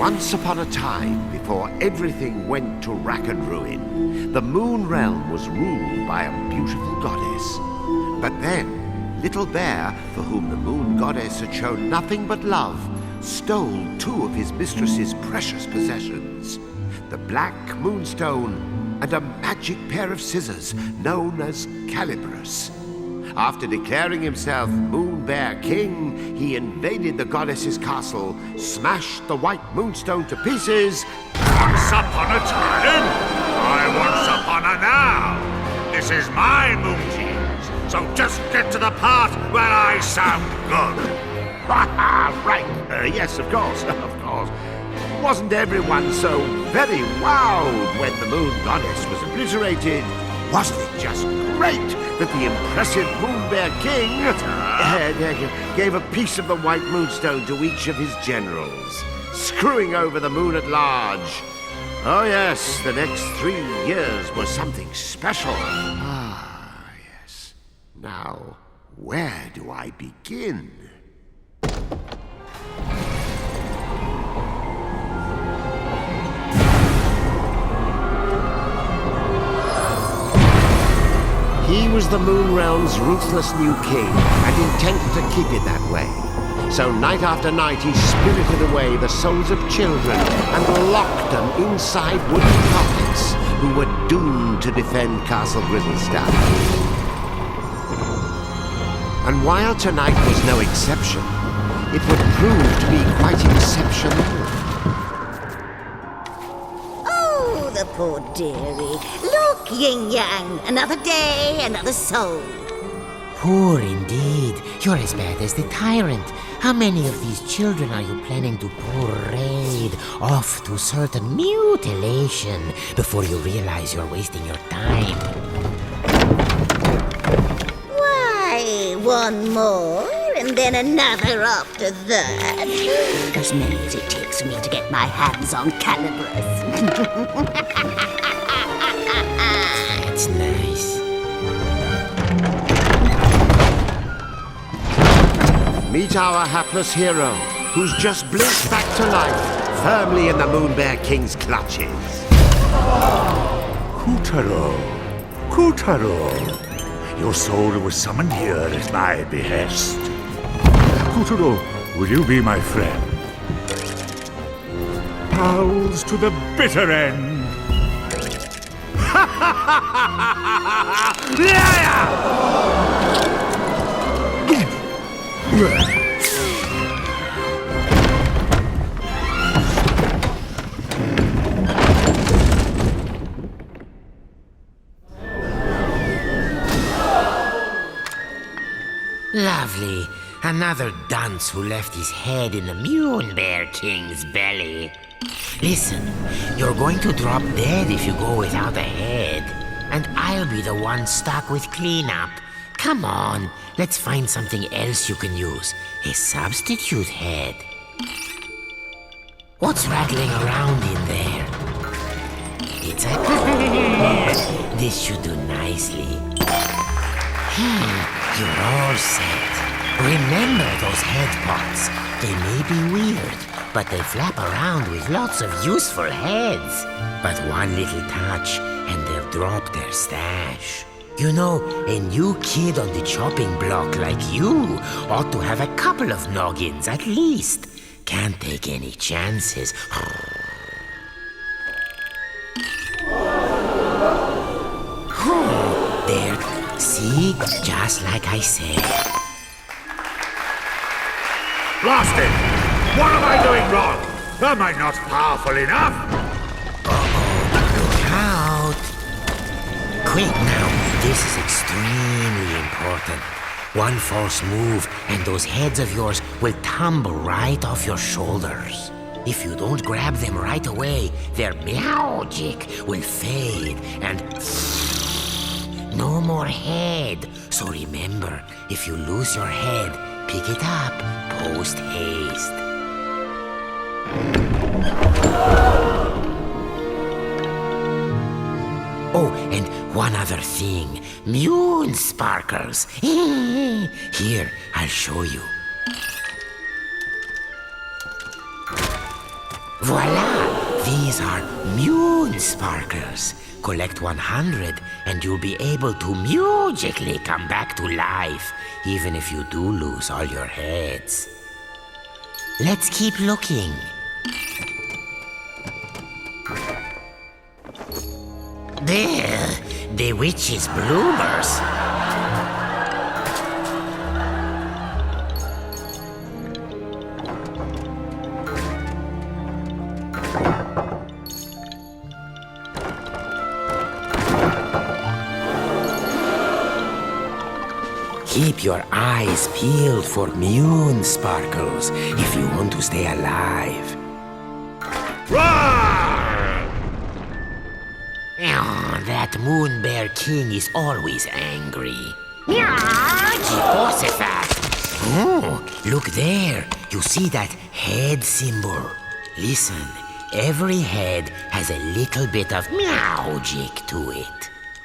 Once upon a time, before everything went to rack and ruin, the Moon Realm was ruled by a beautiful goddess. But then, Little Bear, for whom the Moon Goddess had shown nothing but love, stole two of his mistress's precious possessions, the Black Moonstone and a magic pair of scissors known as Calibris. After declaring himself Moon Bear King, he invaded the goddess's castle, smashed the white moonstone to pieces. Once upon a time, I once upon a now. This is my moon cheese, so just get to the part where I sound good. Right, yes, of course, of course. Wasn't everyone so very wowed when the Moon Goddess was obliterated? Wasn't it just great that the impressive Moon Bear King gave a piece of the White Moonstone to each of his generals, screwing over the moon at large? Oh yes, the next 3 years was something special. Ah, yes. Now, where do I begin? He was the Moon Realm's ruthless new king, and intent to keep it that way. So night after night he spirited away the souls of children and locked them inside wooden puppets who were doomed to defend Castle Grizzlestone. And while tonight was no exception, it would prove to be quite exceptional. Oh, the poor dearie. Look, Yin-Yang, another day, another soul. Poor indeed. You're as bad as the tyrant. How many of these children are you planning to parade off to certain mutilation before you realize you're wasting your time? Why, one more, and then another after that. As many as it takes me to get my hands on Calibris. That's nice. Meet our hapless hero, who's just blinked back to life, firmly in the Moon Bear King's clutches. Kutaro, Kutaro, your soul was summoned here at my behest. Kutaro, will you be my friend? Pals to the bitter end. Lovely. Another dunce who left his head in the Moon Bear King's belly. Listen, you're going to drop dead if you go without a head. And I'll be the one stuck with cleanup. Come on, let's find something else you can use. A substitute head. What's rattling around in there? It's a... This should do nicely. You're all set. Remember those head pots. They may be weird, but they flap around with lots of useful heads. But one little touch, and they'll drop their stash. You know, a new kid on the chopping block like you ought to have a couple of noggins at least. Can't take any chances. There. See? Just like I said. Blast it! What am I doing wrong? Am I not powerful enough? Look out! Quick now, this is extremely important. One false move and those heads of yours will tumble right off your shoulders. If you don't grab them right away, their magic will fade and no more head. So remember, if you lose your head, pick it up post haste. Oh, and one other thing. Moon sparkles. Here, I'll show you. Voila! These are Moon Sparkles. Collect 100 and you'll be able to magically come back to life, even if you do lose all your heads. Let's keep looking. There, the witch's bloomers. Keep your eyes peeled for Moon Sparkles if you want to stay alive. Oh, that Moon Bear King is always angry. Oh, look there. You see that head symbol? Listen, every head has a little bit of magic to it.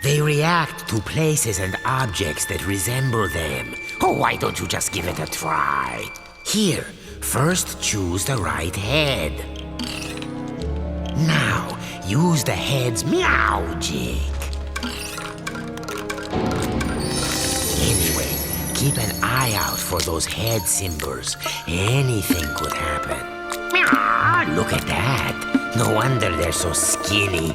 They react to places and objects that resemble them. Oh, why don't you just give it a try? Here, first choose the right head. Now, use the head's magic. Anyway, keep an eye out for those head symbols. Anything could happen. Look at that. No wonder they're so skinny.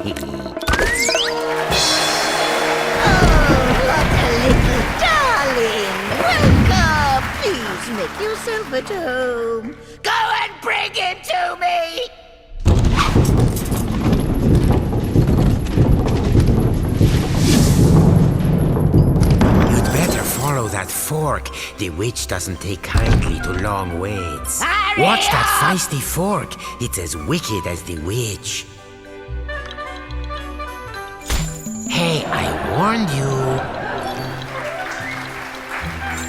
Little darling, welcome! Please make yourself at home. Go and bring him to me! You'd better follow that fork. The witch doesn't take kindly to long waits. Hurry Watch that up! feisty fork. It's as wicked as the witch. Hey, I warned you.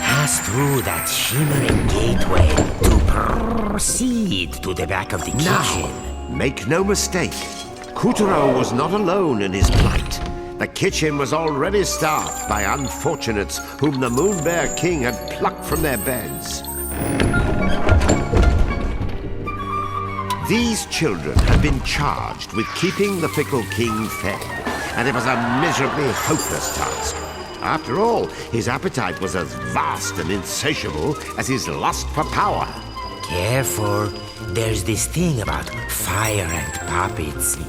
Pass through that shimmering gateway to proceed to the back of the kitchen. Now, make no mistake, Kuturo was not alone in his plight. The kitchen was already staffed by unfortunates whom the Moon Bear King had plucked from their beds. These children had been charged with keeping the fickle king fed, and it was a miserably hopeless task. After all, his appetite was as vast and insatiable as his lust for power. Careful, there's this thing about fire and puppets.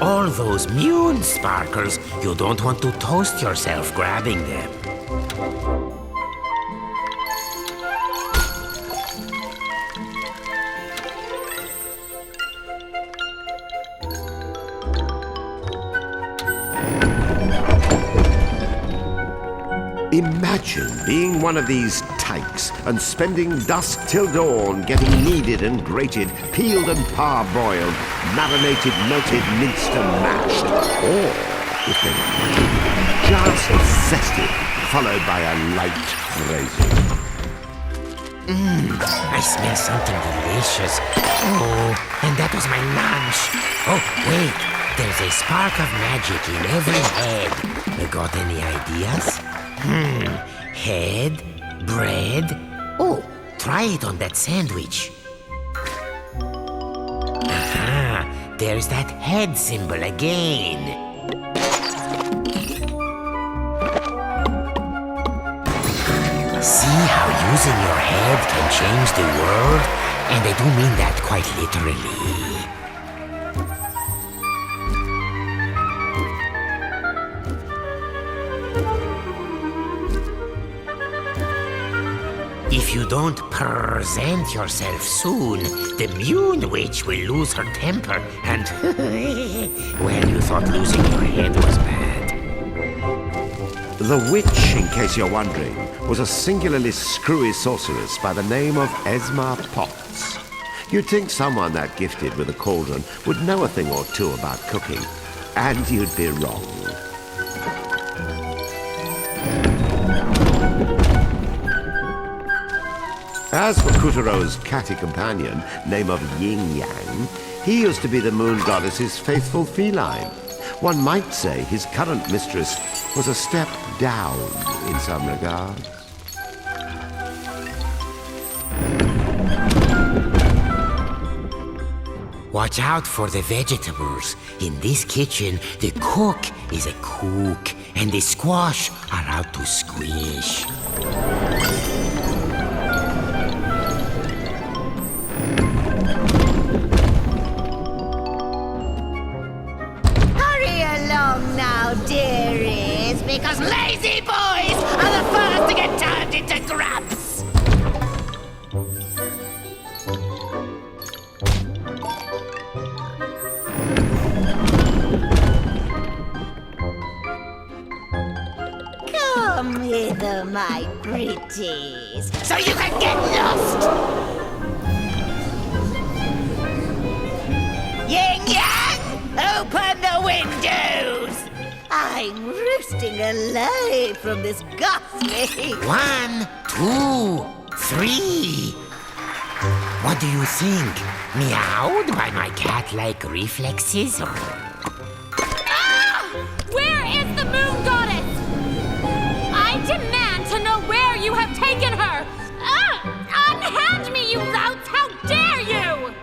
All those Moon Sparkles, you don't want to toast yourself grabbing them. Imagine being one of these tykes and spending dusk till dawn getting kneaded and grated, peeled and parboiled, marinated, melted, minced and mashed. Or, if they were lucky, just zested, followed by a light braising. I smell something delicious. Oh, and that was my lunch. Oh, wait, there's a spark of magic in every head. You got any ideas? Head, bread. Oh, try it on that sandwich. Aha, there's that head symbol again. See how using your head can change the world? And I do mean that quite literally. If you don't present yourself soon, the Moon Witch will lose her temper and... well, you thought losing your head was bad. The witch, in case you're wondering, was a singularly screwy sorceress by the name of Esma Potts. You'd think someone that gifted with a cauldron would know a thing or two about cooking, and you'd be wrong. As for Kuturo's catty companion, name of Yin Yang, he used to be the moon goddess's faithful feline. One might say his current mistress was a step down in some regards. Watch out for the vegetables. In this kitchen, the cook is a cook, and the squash are out to squish. Hurry along now, dearies, because lazy boys are the first to get turned into grubs. Come hither, my pretties, so you can get lost. Yin Yang, open the windows. I'm roosting alive from this ghastly. 1, 2, 3. What do you think? Meowed by my cat-like reflexes? Where is the moon goddess? I demand to know where you have taken her! Unhand me, you louts! How dare you!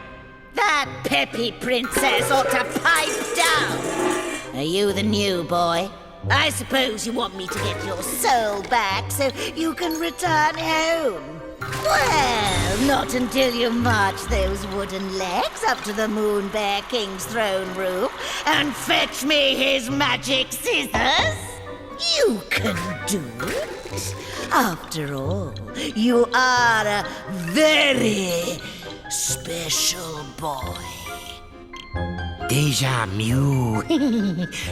That peppy princess ought to pipe down. Are you the new boy? I suppose you want me to get your soul back so you can return home. Well, not until you march those wooden legs up to the Moon Bear King's throne room and fetch me his magic scissors. You can do it. After all, you are a very special boy. Deja Mew.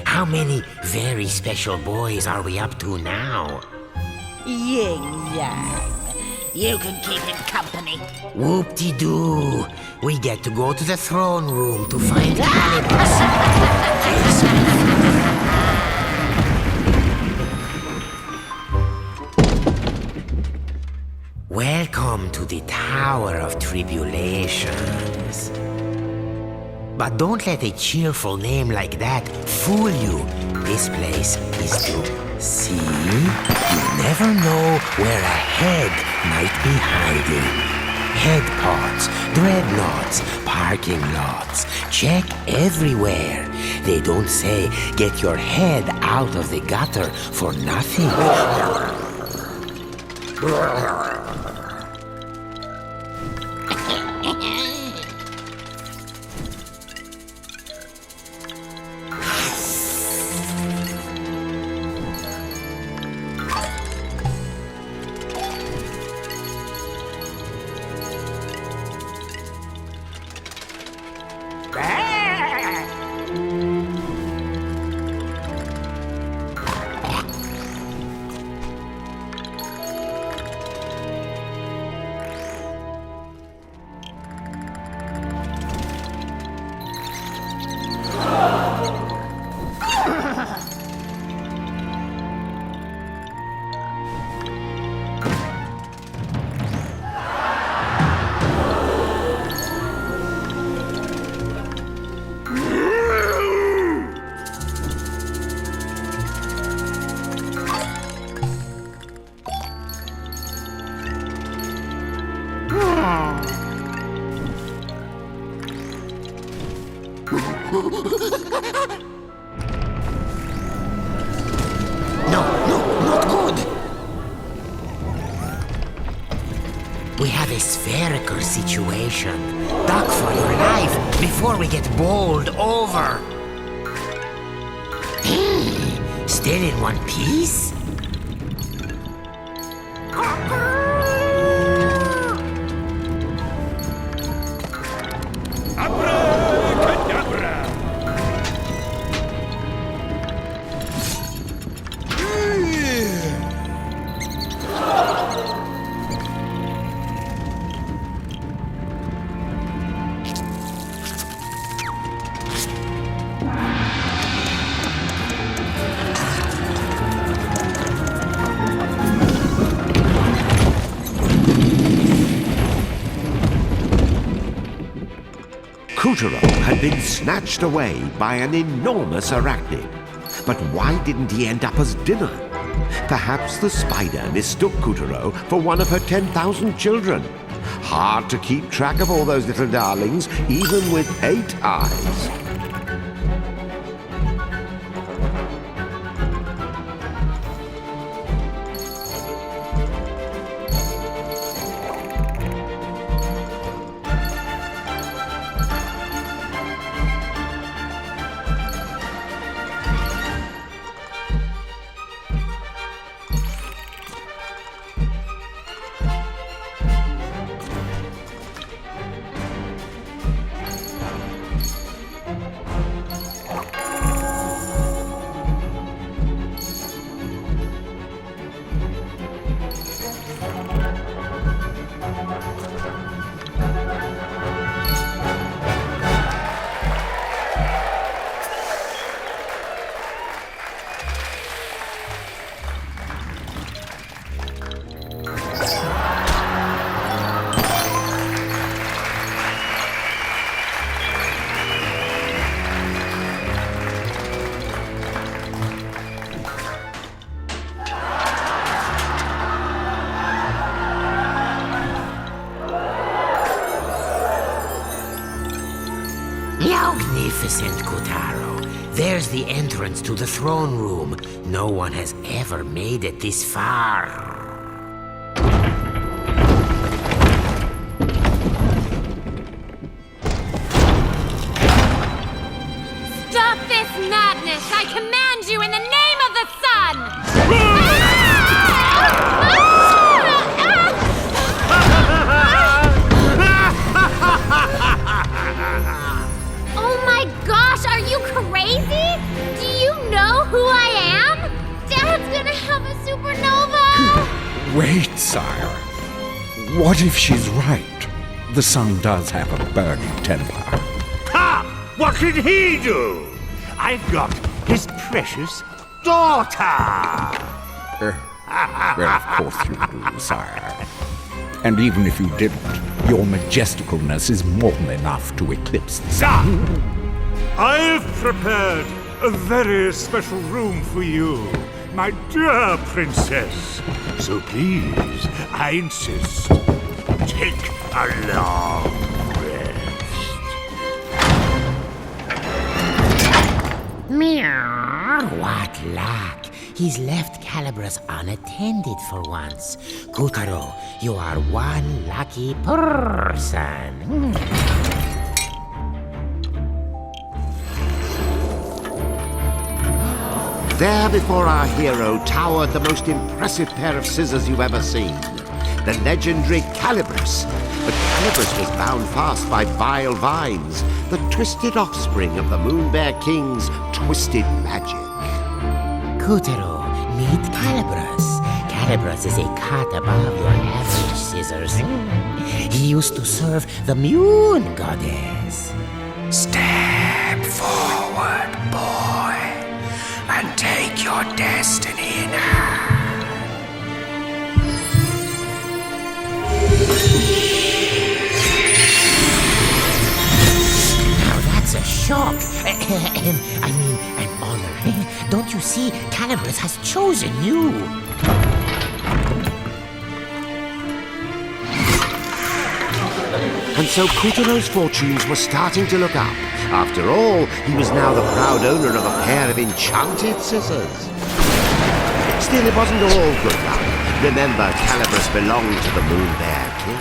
How many very special boys are we up to now? Yin Yang, you can keep him company. Whoop-de-doo. We get to go to the throne room to find Calibus. Welcome to the Tower of Tribulations. But don't let a cheerful name like that fool you. This place is to see. You never know where a head might be hiding. Head pots, dreadnoughts, parking lots. Check everywhere. They don't say get your head out of the gutter for nothing. No, not good. We have a spherical situation. Duck for your life before we get bowled over. Still in one piece? Kuturo had been snatched away by an enormous arachnid. But why didn't he end up as dinner? Perhaps the spider mistook Kuturo for one of her 10,000 children. Hard to keep track of all those little darlings, even with 8 eyes. Magnificent, Kotaro. There's the entrance to the throne room. No one has ever made it this far. Stop this madness! I command you in the name of the sun! Oh my gosh, are you crazy? Do you know who I am? Dad's gonna have a supernova! Wait, sire. What if she's right? The sun does have a burning temper. Ha! What can he do? I've got his precious daughter! Well, of course you do, sire. And even if you didn't, your majesticalness is more than enough to eclipse the sun. I've prepared a very special room for you, my dear princess. So please, I insist, take a long rest. Meow. What luck. He's left Calibras unattended for once. Kotaro, you are one lucky person. There before our hero towered the most impressive pair of scissors you've ever seen. The legendary Calibras. But Calibras was bound fast by vile vines, the twisted offspring of the Moon Bear King's twisted magic. Kotaro, meet Calibras. Calibras is a cut above your average scissors. He used to serve the Moon Goddess. Step forward, boy, and take your destiny in hand. Now that's a shock. I mean, an honor. Don't you see? Calibras has chosen you. And so Kotaro's fortunes were starting to look up. After all, he was now the proud owner of a pair of enchanted scissors. Still, it wasn't all good luck. Remember, Calibras belonged to the Moon Bear King.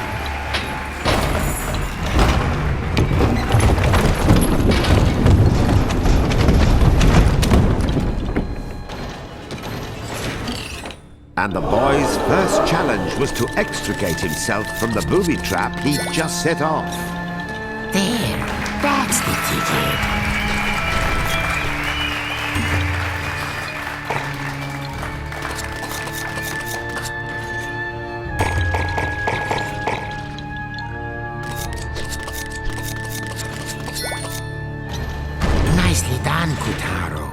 And the boy's first challenge was to extricate himself from the booby trap he'd just set off. There, that's the ticket. Nicely done, Kotaro.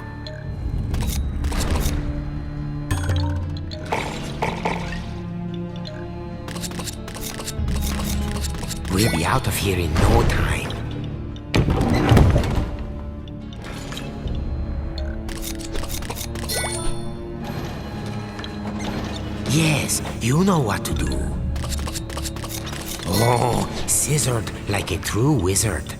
We'll be out of here in no time. Yes, you know what to do. Oh, scissored like a true wizard.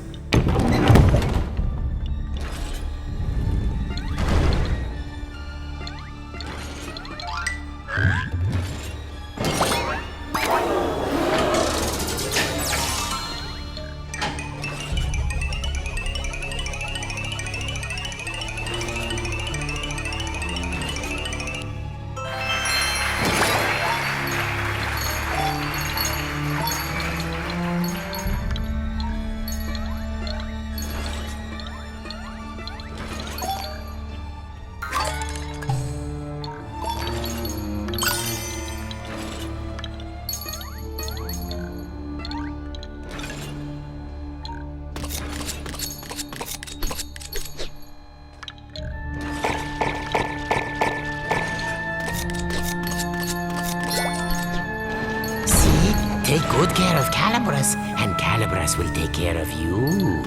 Take good care of Calibras, and Calibras will take care of you.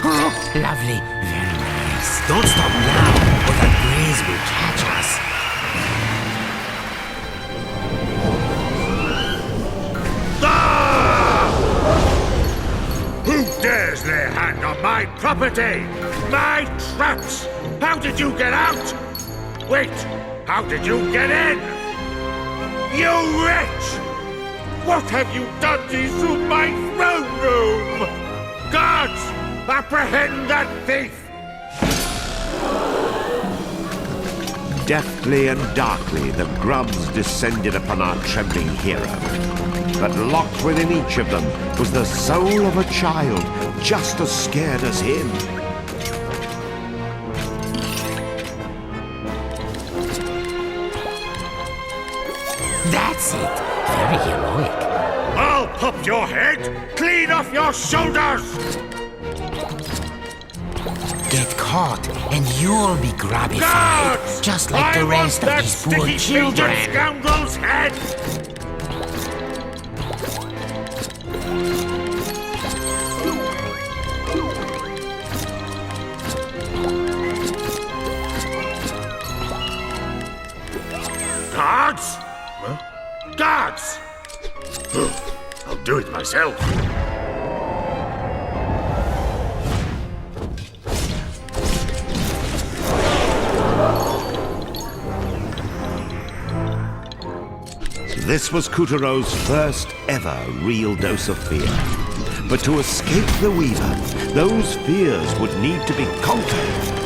Oh, lovely. Very nice. Don't stop now, or the breeze will catch us. Who dares lay hand on my property? My traps! How did you get out? Wait, how did you get in? You wretch! What have you done to my throne room? Guards, apprehend that thief! Deftly and darkly, the grubs descended upon our trembling hero. But locked within each of them was the soul of a child, just as scared as him. That's it. Very heroic. I'll pop your head clean off your shoulders! Get caught, and you'll be grabbified, Guards! just like the rest of these poor children. Scoundrel's head! Guards? Huh? Guards! I'll do it myself. This was Kutero's first ever real dose of fear. But to escape the Weaver, those fears would need to be conquered.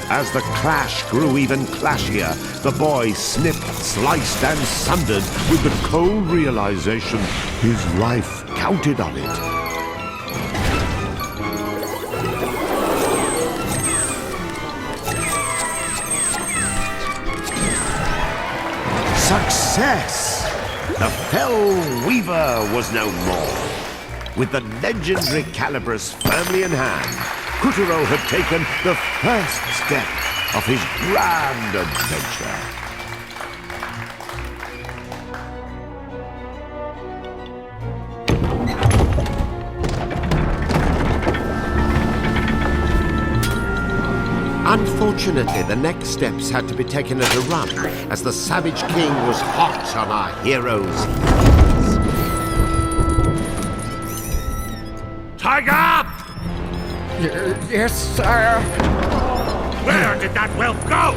As the clash grew even clashier, the boy snipped, sliced, and sundered with the cold realization his life counted on it. Success! The fell Weaver was no more. With the legendary Calibras firmly in hand, Kutero had taken the first step of his grand adventure. Unfortunately, the next steps had to be taken at a run, as the Savage King was hot on our heroes' heels. Tiger! Yes, sire. Where did that whelp go?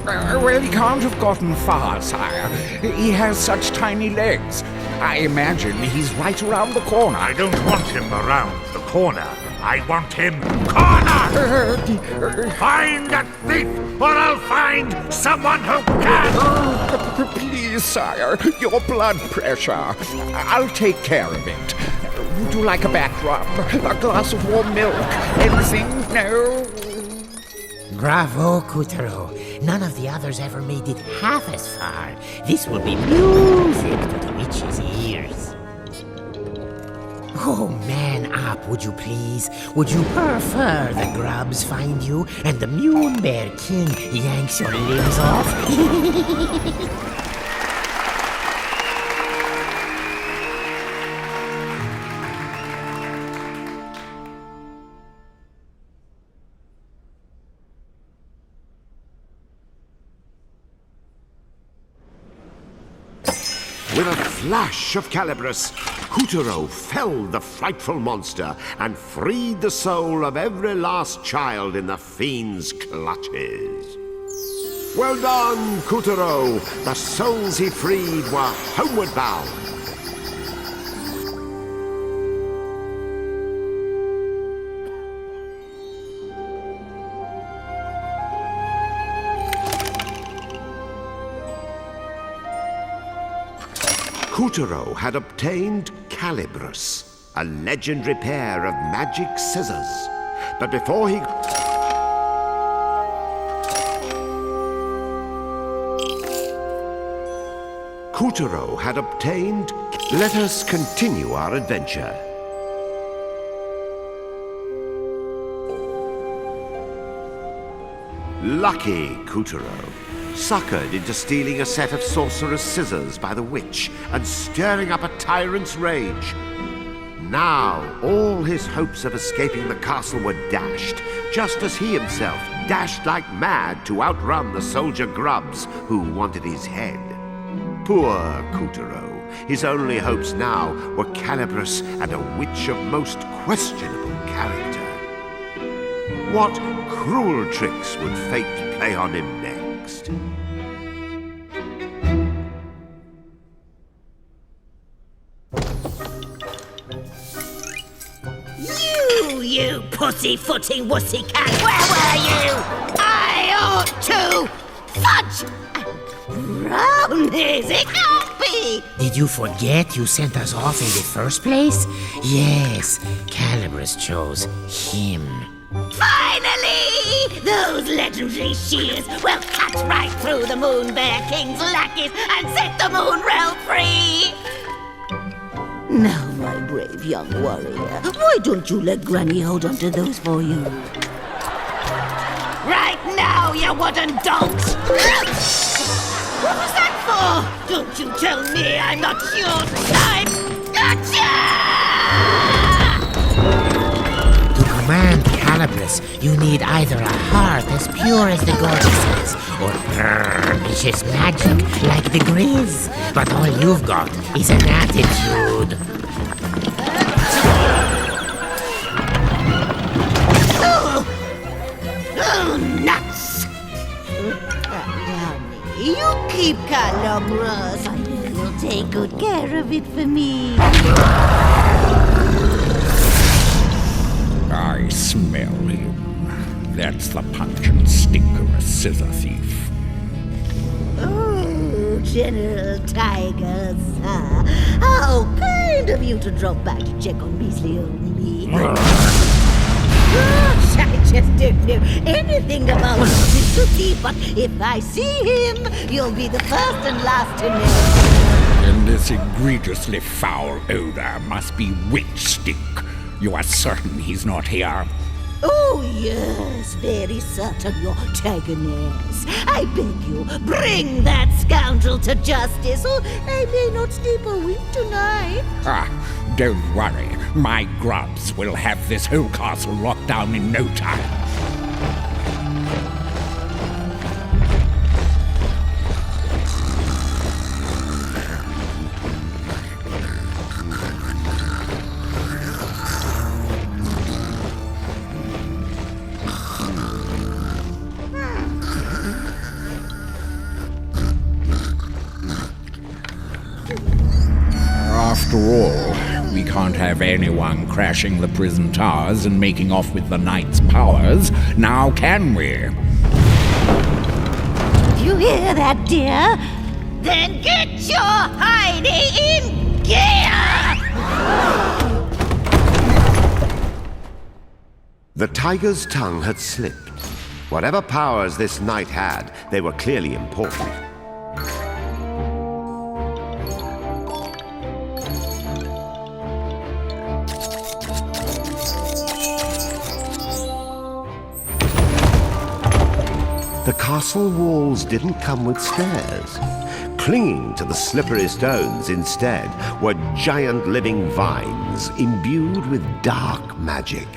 Well, he can't have gotten far, sire. He has such tiny legs. I imagine he's right around the corner. I don't want him around the corner. I want him cornered! Find that thief, or I'll find someone who can! Please, sire, your blood pressure. I'll take care of it. Would you like a back rub? A glass of warm milk? Anything? No? Bravo, Kutero. None of the others ever made it half as far. This will be music to the witch's ears. Oh, man up, would you please? Would you prefer the grubs find you and the Mune Bear King yanks your limbs off? With a flash of Calibris, Kuturo felled the frightful monster and freed the soul of every last child in the fiend's clutches. Well done, Kuturo! The souls he freed were homeward bound. Kuturo had obtained Calibris, a legendary pair of magic scissors. But before he... Kuturo had obtained... Let us continue our adventure. Lucky Kuturo, suckered into stealing a set of sorcerer's scissors by the witch and stirring up a tyrant's rage. Now, all his hopes of escaping the castle were dashed, just as he himself dashed like mad to outrun the soldier grubs who wanted his head. Poor Kuturo. His only hopes now were Calibris and a witch of most questionable character. What cruel tricks would fate play on him next? You pussy-footing wussy cat! Where were you? I ought to... Fudge! Brownies! It can't be! Did you forget you sent us off in the first place? Yes, Calibris chose him. Finally! Those legendary shears will cut right through the Moon Bear King's lackeys and set the Moon Realm free! Now, my brave young warrior, why don't you let Granny hold onto those for you? Right now, you wooden donks! What was that for? Don't you tell me I'm not your type! Gotcha! To command Calibris, you need either a heart as pure as the goddesses, or vicious magic like the Grizz. But all you've got is an attitude. Oh, nuts! You keep Calibris. I know you'll take good care of it for me. I smell him. That's the punch and stinker, a scissor thief. Oh, General Tiger, sir. How kind of you to drop by to check on measly old me. Gosh, I just don't know anything about this cookie, but if I see him, you'll be the first and last to know. And this egregiously foul odor must be witch stink. You are certain he's not here? Oh, yes, very certain, your Tigeress. I beg you, bring that scoundrel to justice, or I may not sleep a wink tonight. Don't worry. My grubs will have this whole castle locked down in no time. After all, we can't have anyone crashing the prison towers and making off with the knight's powers, now can we? You hear that, dear? Then get your hiney in gear! The tiger's tongue had slipped. Whatever powers this knight had, they were clearly important. The castle walls didn't come with stairs. Clinging to the slippery stones instead were giant living vines imbued with dark magic.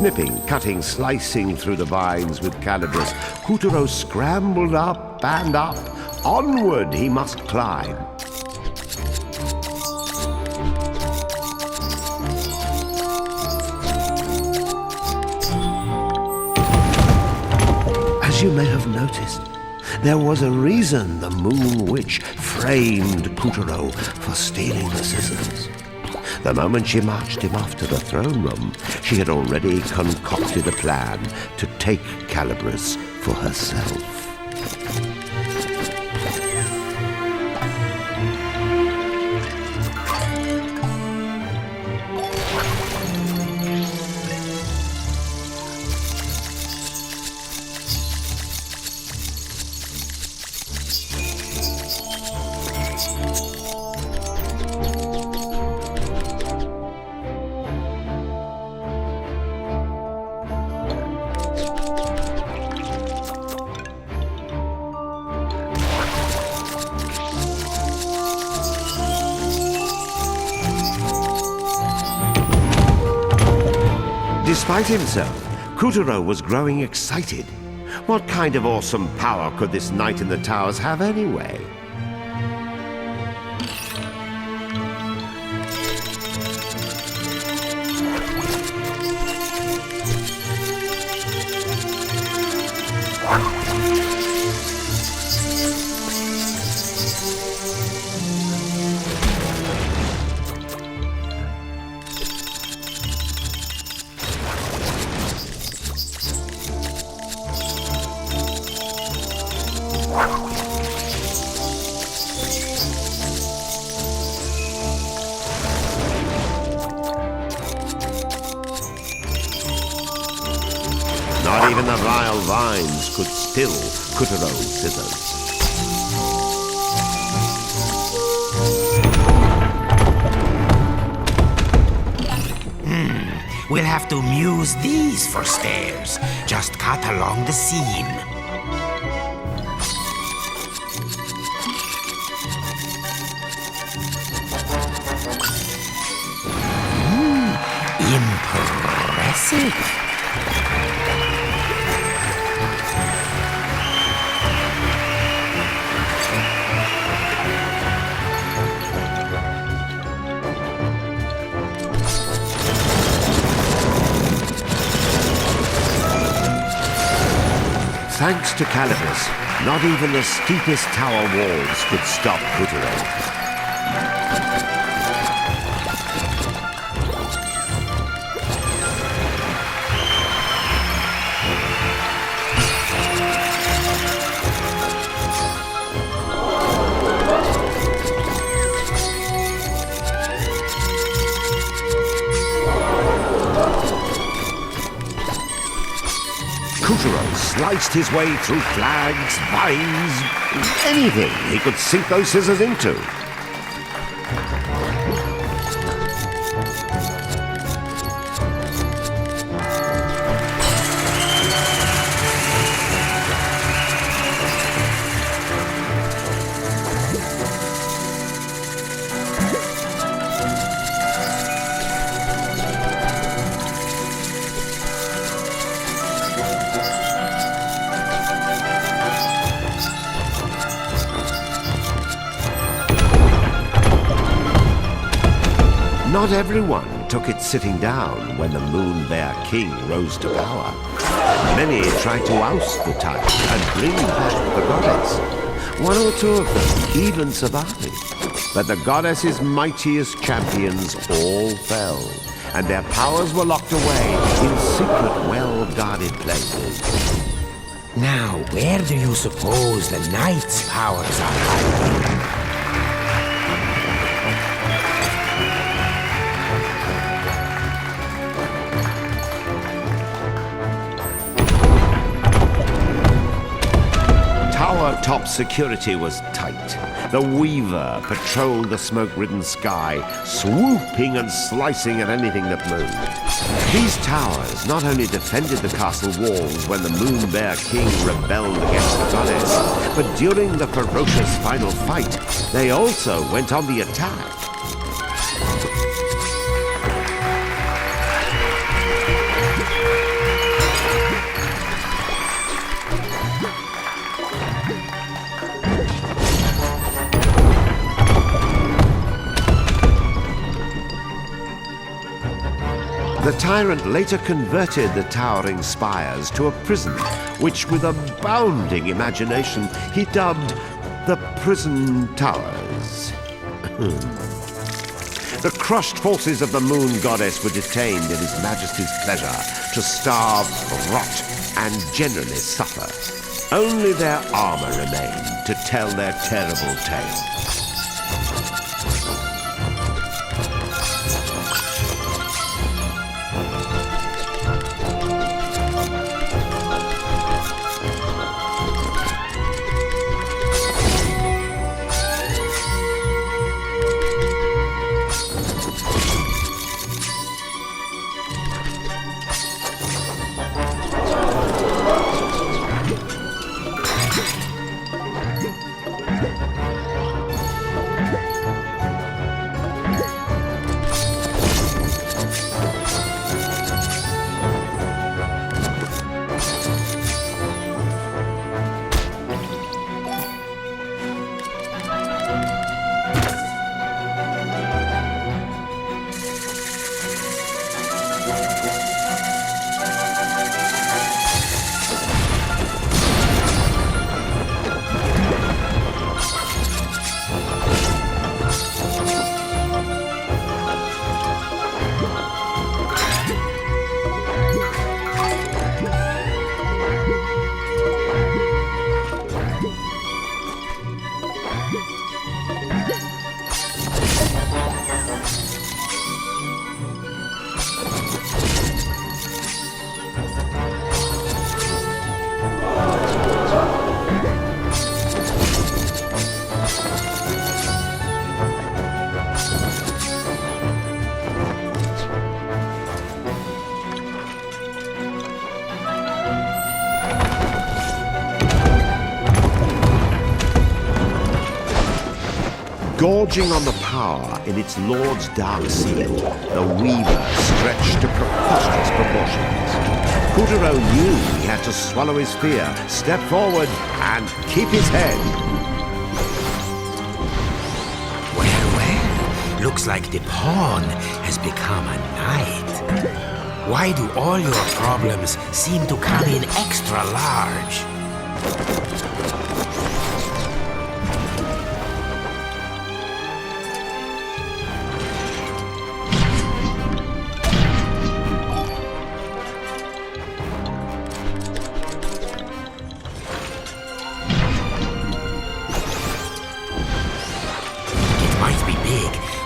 snipping, cutting, slicing through the vines with Calabrus, Kuturo scrambled up and up. Onward he must climb. As you may have noticed, there was a reason the Moon Witch framed Kuturo for stealing the scissors. The moment she marched him off to the throne room, she had already concocted a plan to take Calabrus for herself. Despite himself, Kuturo was growing excited. What kind of awesome power could this knight in the towers have anyway? Not even the vile vines could still Kuturo's scissors. We'll have to use these for stairs. Just cut along the seam. Impressive. Thanks to Calabrus, not even the steepest tower walls could stop Kuturo. Kuturo sliced his way through flags, vines, anything he could sink those scissors into. Not everyone took it sitting down when the Moon Bear King rose to power. Many tried to oust the tyrant and bring back the goddess. One or two of them even survived. But the goddess's mightiest champions all fell, and their powers were locked away in secret, well-guarded places. Now, where do you suppose the knight's powers are hiding? Top security was tight. The Weaver patrolled the smoke-ridden sky, swooping and slicing at anything that moved. These towers not only defended the castle walls when the Moon Bear King rebelled against the goddess, but during the ferocious final fight, they also went on the attack. tyrant later converted the towering spires to a prison, which with abounding imagination he dubbed the Prison Towers. The crushed forces of the Moon Goddess were detained in His Majesty's pleasure to starve, rot, and generally suffer. Only their armor remained to tell their terrible tale. Gorging on the power in its lord's dark seal, the Weaver stretched to preposterous proportions. Puppeteer knew he had to swallow his fear, step forward, and keep his head. Well, looks like the pawn has become a knight. Why do all your problems seem to come in extra large?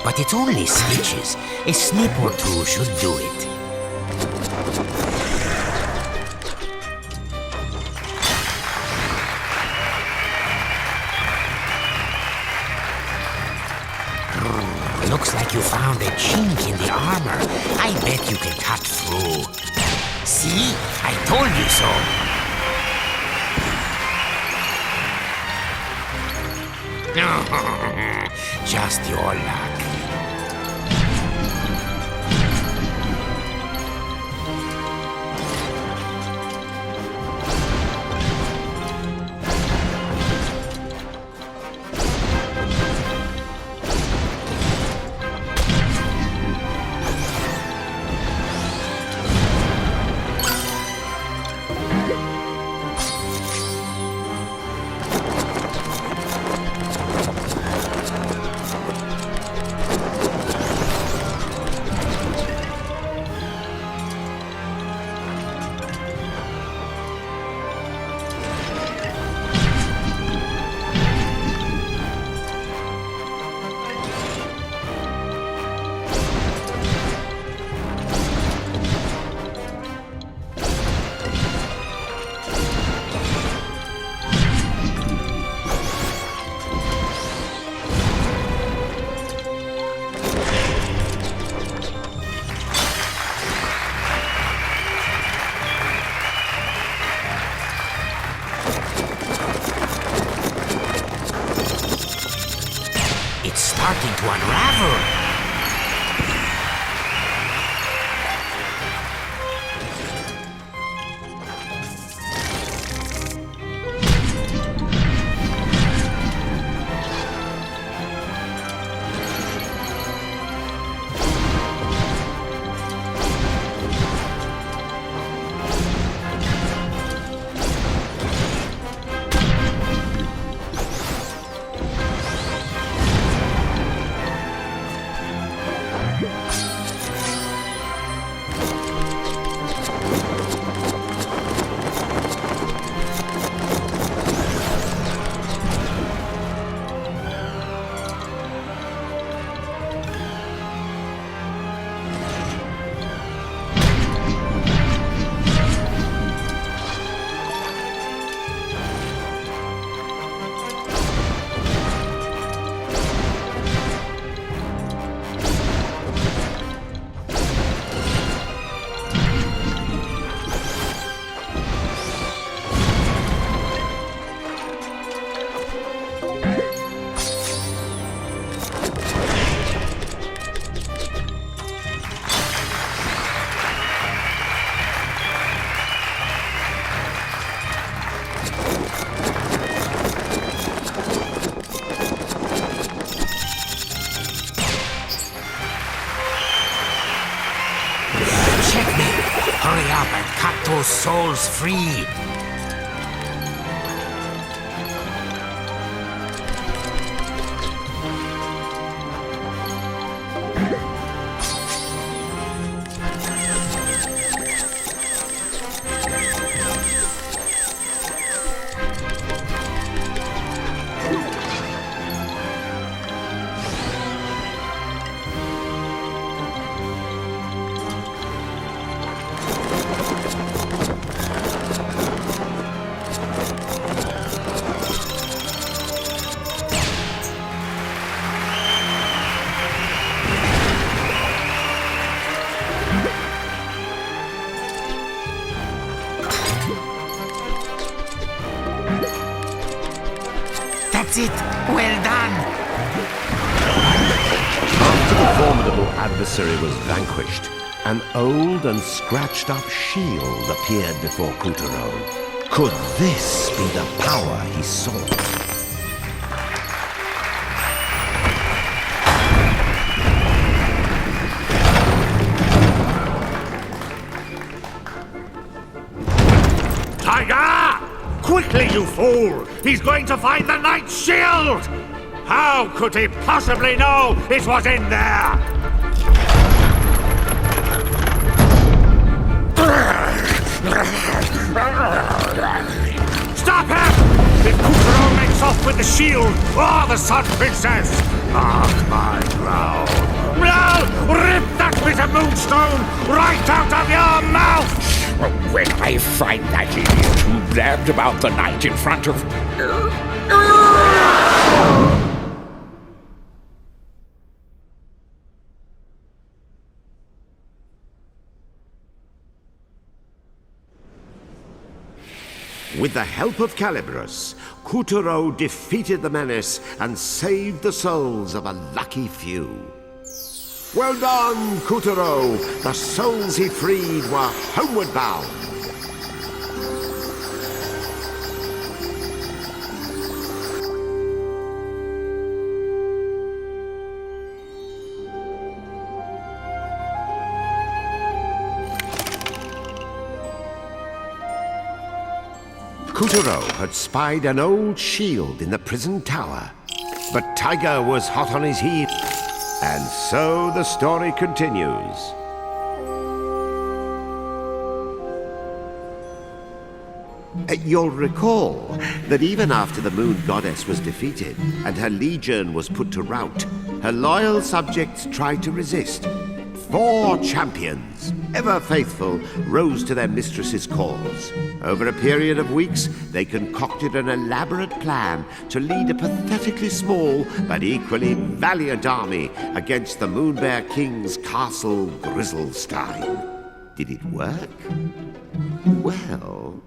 But it's only stitches. A snip or two should do it. Looks like you found a chink in the armor. I bet you can cut through. See? I told you so. Just your luck. Starting to unravel. souls free. That's it. Well done. After the formidable adversary was vanquished, an old and scratched-up shield appeared before Kuturo. Could this be the power he sought? Tiger! Quickly, you fool! He's going to find the Knight's shield! How could he possibly know it was in there? Stop him! If Kuturo makes off with the shield or the Sun Princess, mark my ground. No! Rip that bit of moonstone right out of your mouth! When I find that idiot who blabbed about the night in front of... With the help of Calibrus, Kuturo defeated the menace and saved the souls of a lucky few. Well done, Kuturo! The souls he freed were homeward bound. Kuturo had spied an old shield in the prison tower, but Tiger was hot on his heels. And so the story continues. You'll recall that even after the Moon Goddess was defeated and her legion was put to rout, her loyal subjects tried to resist. 4 champions, ever faithful, rose to their mistress's cause. Over a period of weeks, they concocted an elaborate plan to lead a pathetically small but equally valiant army against the Moonbear King's castle Grizzlestein. Did it work? Well...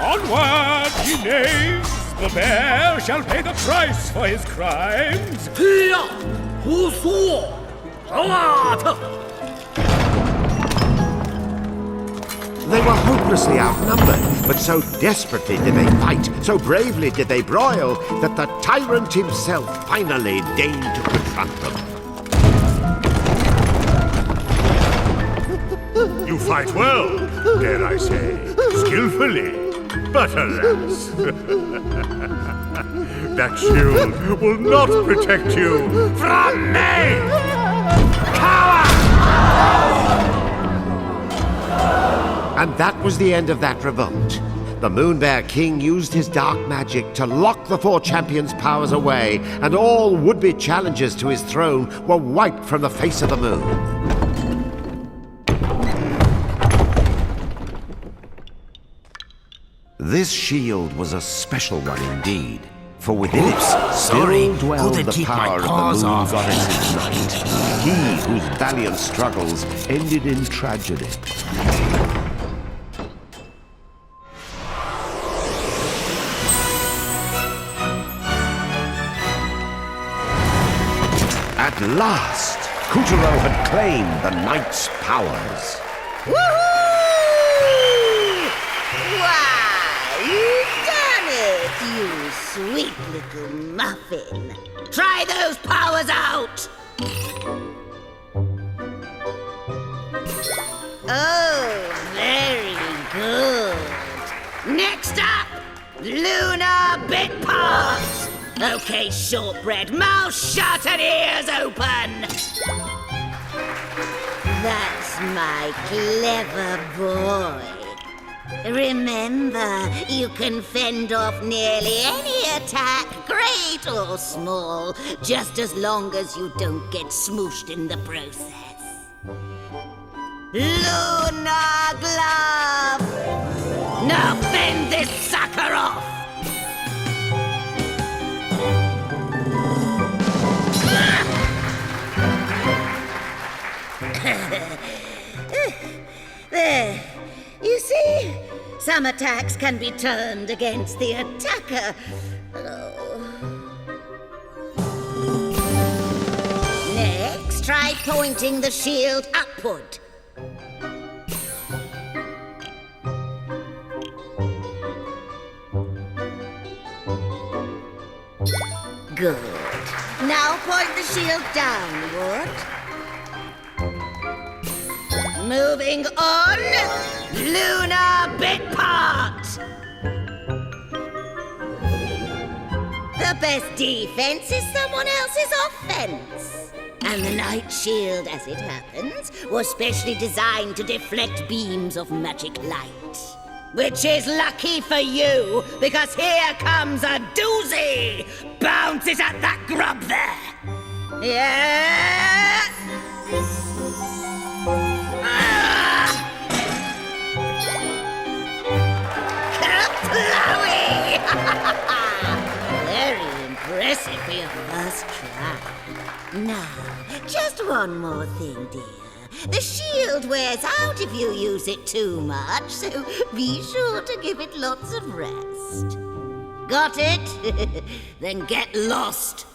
Onward, ye knaves! The bear shall pay the price for his crimes! They were hopelessly outnumbered, but so desperately did they fight, so bravely did they broil, that the tyrant himself finally deigned to confront them. You fight well, dare I say, skillfully. But alas, that shield will not protect you from me! Coward! And that was the end of that revolt. The Moonbear King used his dark magic to lock the 4 champions' powers away, and all would-be challengers to his throne were wiped from the face of the moon. This shield was a special one indeed, for within it still dwelled the power of the Moon Goddess's Knight, he whose valiant struggles ended in tragedy. At last, Kuturo had claimed the Knight's powers. Woohoo! Why, you've done it, you sweet little muffin. Try those powers out! Oh, very good. Next up, Lunar Bit Parts. Okay, shortbread, mouth shut and ears open. That's my clever boy. Remember, you can fend off nearly any attack, great or small, just as long as you don't get smooshed in the process. Lunar Glove! Now fend this sucker off! There. You see? Some attacks can be turned against the attacker. Next, try pointing the shield upward. Good. Now point the shield downward. Moving on, Lunar Bit Part! The best defense is someone else's offense. And the Night Shield, as it happens, was specially designed to deflect beams of magic light. Which is lucky for you, because here comes a doozy! Bounce it at that grub there! Yeah! Very impressive for your first try. Now, just one more thing, dear. The shield wears out if you use it too much, so be sure to give it lots of rest. Got it? Then get lost.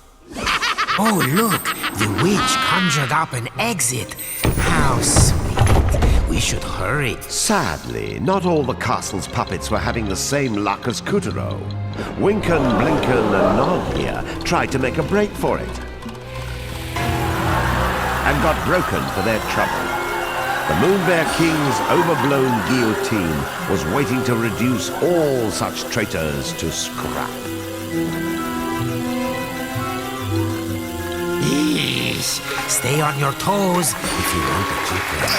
Oh, look! The witch conjured up an exit. How sweet. We should hurry. Sadly, not all the castle's puppets were having the same luck as Kuturo. Winken, Blinken, and Nog here tried to make a break for it. And got broken for their trouble. The Moonbear King's overblown guillotine was waiting to reduce all such traitors to scrap. Yeesh. Stay on your toes if you want to keep them.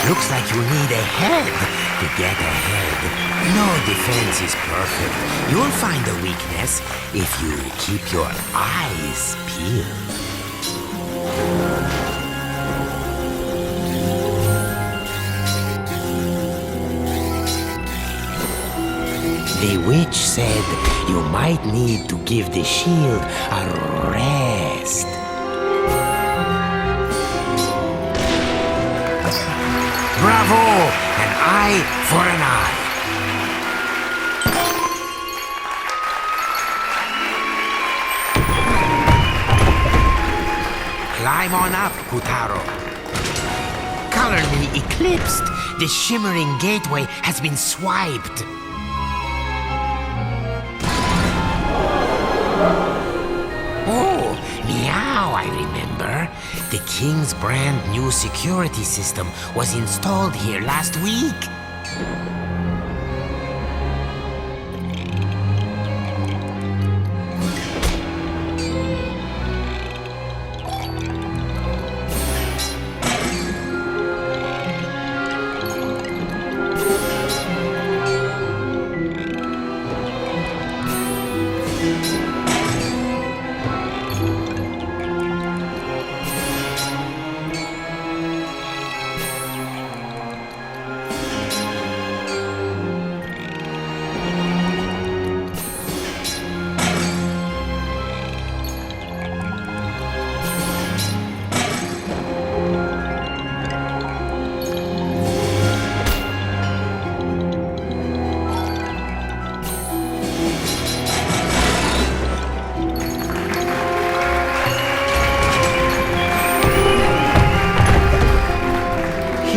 Looks like you need a head to get ahead. No defense is perfect. You'll find a weakness if you keep your eyes peeled. The witch said you might need to give the shield a rest. Bravo! An eye for an eye. Climb on up, Kutaro. Colorly eclipsed. The shimmering gateway has been swiped. Oh, meow, I remember. The king's brand new security system was installed here last week.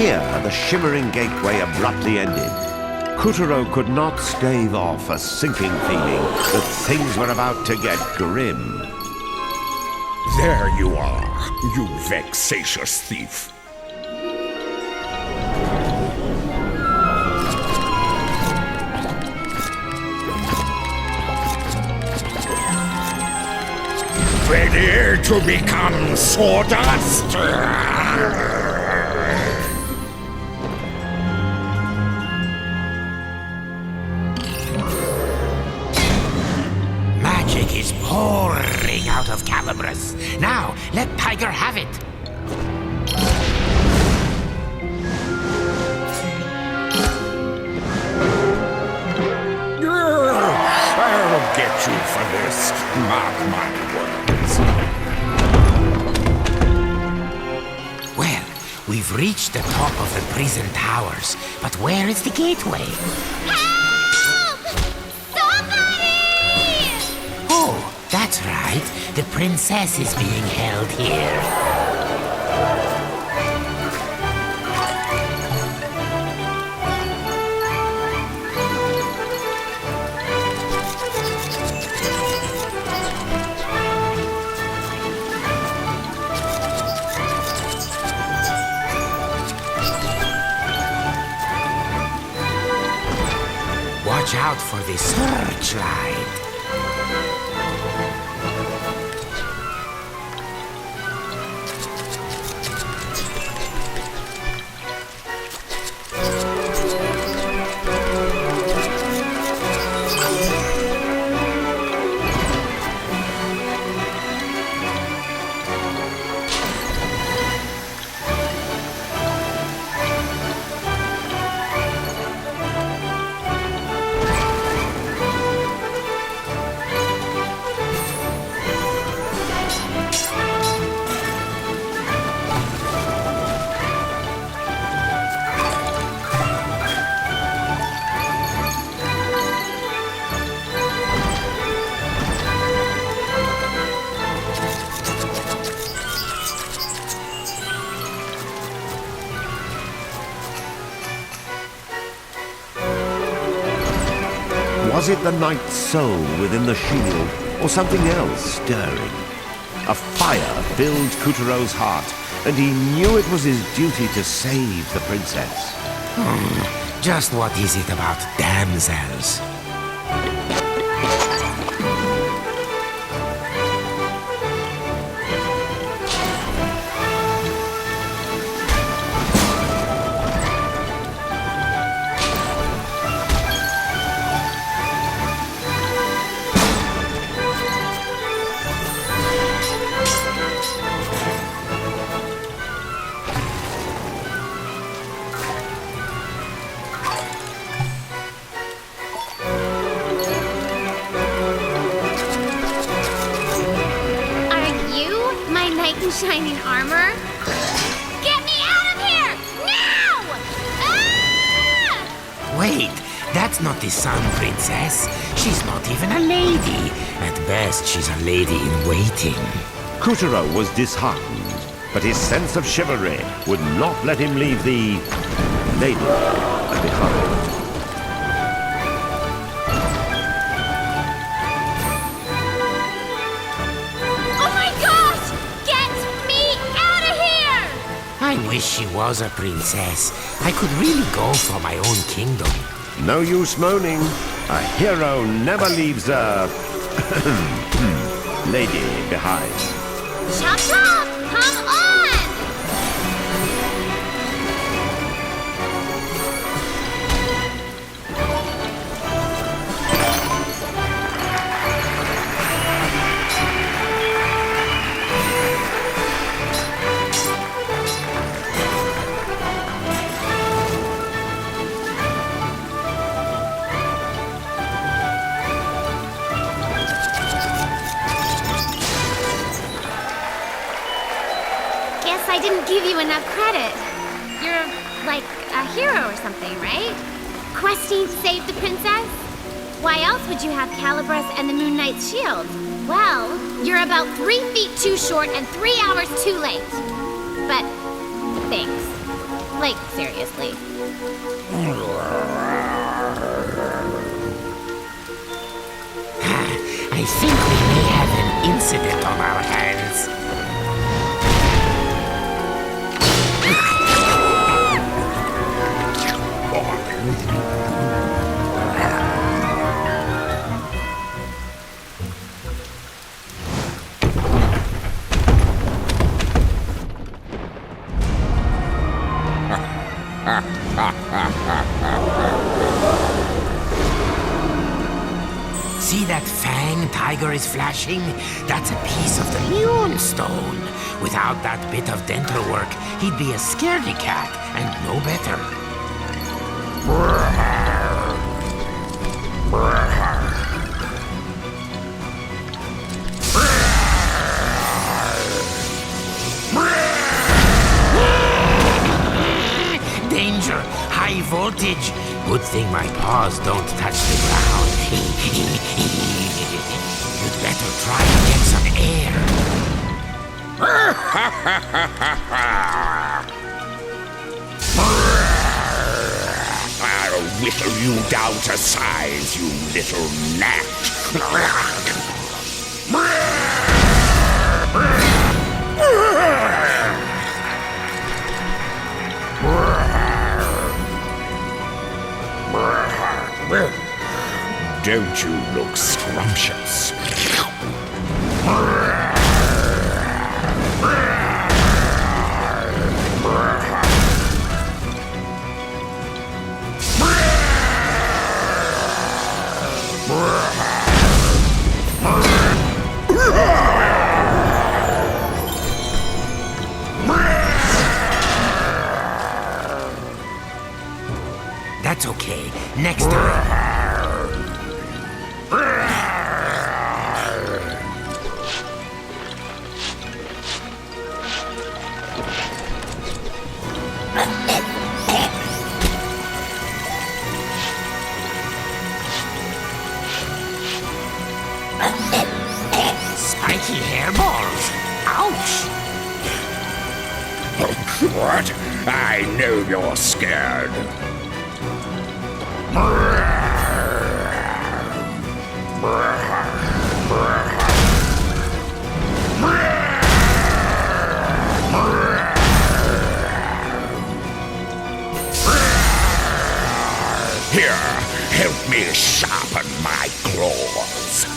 Here, the shimmering gateway abruptly ended. Kuturo could not stave off a sinking feeling that things were about to get grim. There you are, you vexatious thief. Ready to become sawdust? Magic is pouring out of Calibras. Now, let Tiger have it. I'll get you for this, mark my words. Well, we've reached the top of the prison towers, but where is the gateway? Help! Somebody! Oh, that's right. The princess is being held here. Watch out for the searchlight. Was it the knight's soul within the shield, or something else stirring? A fire filled Kuturo's heart, and he knew it was his duty to save the princess. Just what is it about damsels? Shining armor? Get me out of here! Now! Ah! Wait, that's not the Sun Princess. She's not even a lady. At best, she's a lady in waiting. Kuturo was disheartened, but his sense of chivalry would not let him leave the lady behind. I wish she was a princess. I could really go for my own kingdom. No use moaning. A hero never leaves a lady behind. Chop chop! Come on! I didn't give you enough credit. You're like a hero or something, right? Questing to save the princess? Why else would you have Calibras and the Moon Knight's shield? Well, you're about 3 feet too short and 3 hours too late. But thanks. Like, seriously. I think we may have an incident on our hands. See that fang Tiger is flashing? That's a piece of the Moonstone. Without that bit of dental work, he'd be a scaredy cat and no better. Danger! High voltage! Good thing my paws don't touch the ground. You'd better try to get some air. I'll whittle you down to size, you little gnat. Don't you look scrumptious? That's okay. Next time. Spiky hairballs. Ouch! What? I know you're scared. Here, help me sharpen my claws.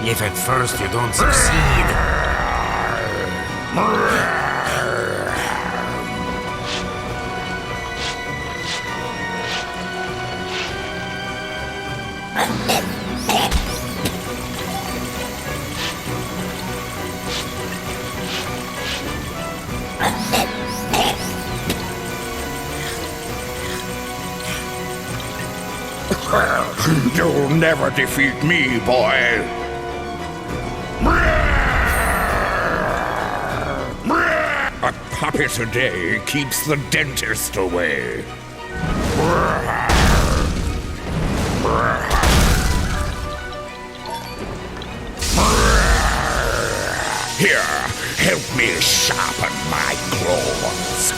If at first you don't succeed... You'll never defeat me, boy. A puppet a day keeps the dentist away. Here, help me sharpen my claws.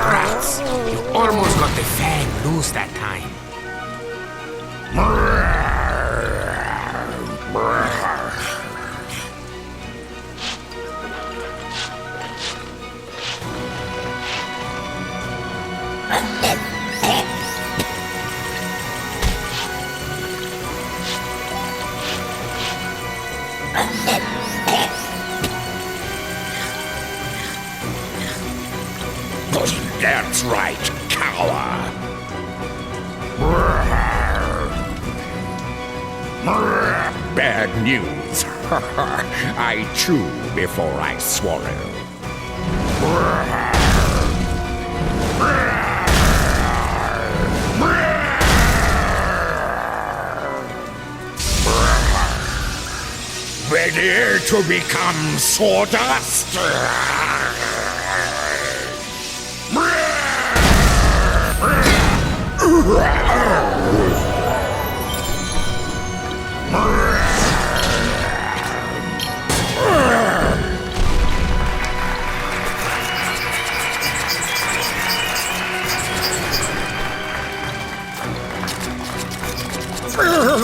Rats! You almost got the fang loose that time. That's right, cower. Bad news. I chew before I swallow. Ready to become sawdust?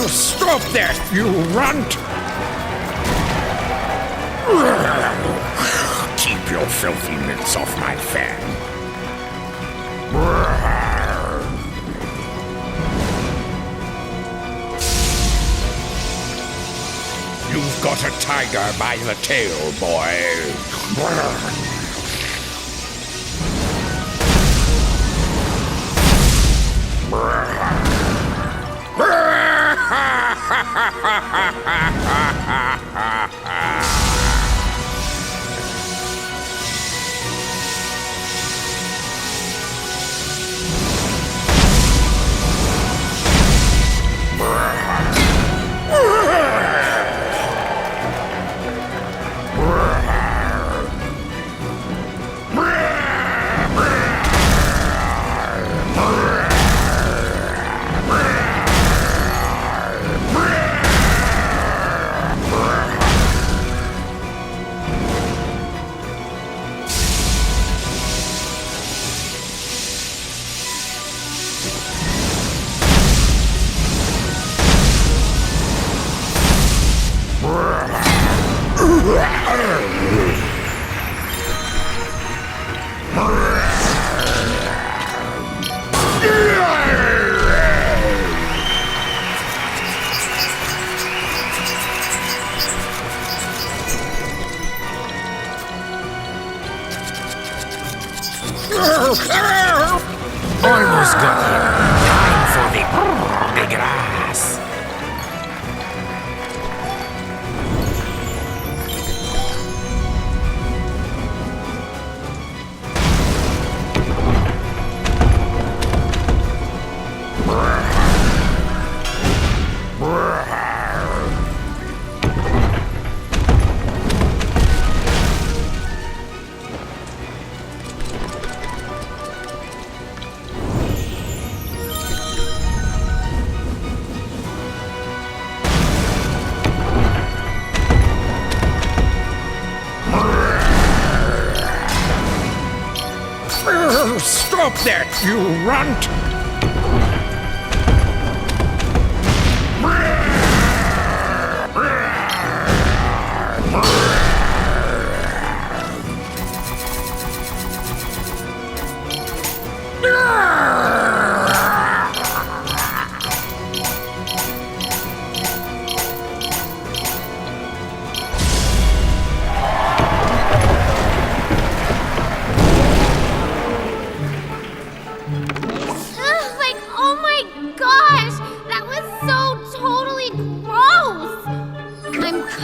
Stop that, you runt! Keep your filthy mitts off my fan. You've got a tiger by the tail, boy. Almost got here. Time for the grass. Stop that, you runt!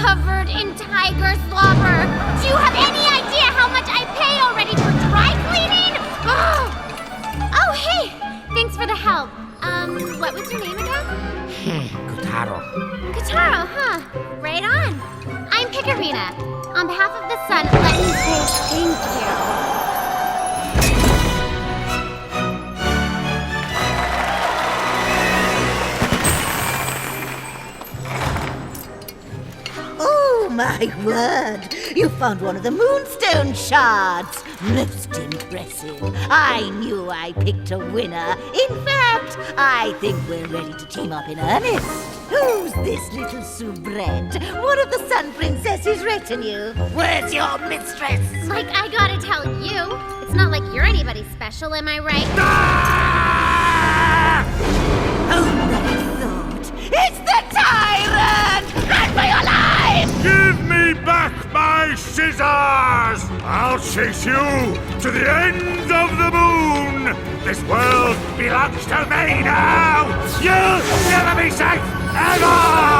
Covered in tiger slobber. Do you have any idea how much I pay already for dry cleaning? Oh, hey! Thanks for the help. What was your name again? Kotaro. Kotaro, huh? Right on. I'm Picarina. On behalf of the sun, let me say thank you. My word! You found one of the moonstone shards! Most impressive. I knew I picked a winner. In fact, I think we're ready to team up in earnest. Who's this little soubrette? One of the Sun Princess's retinue. Where's your mistress? Like, I gotta tell you, it's not like you're anybody special, am I right? Oh, my thought! It's the tyrant! Run for your life! Give me back my my scissors! I'll chase you to the ends of the moon! This world belongs to me now! You'll never be safe, ever!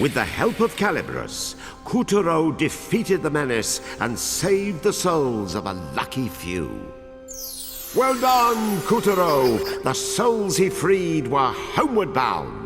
With the help of Calibros, Kuturo defeated the menace and saved the souls of a lucky few. Well done, Kuturo! The souls he freed were homeward bound.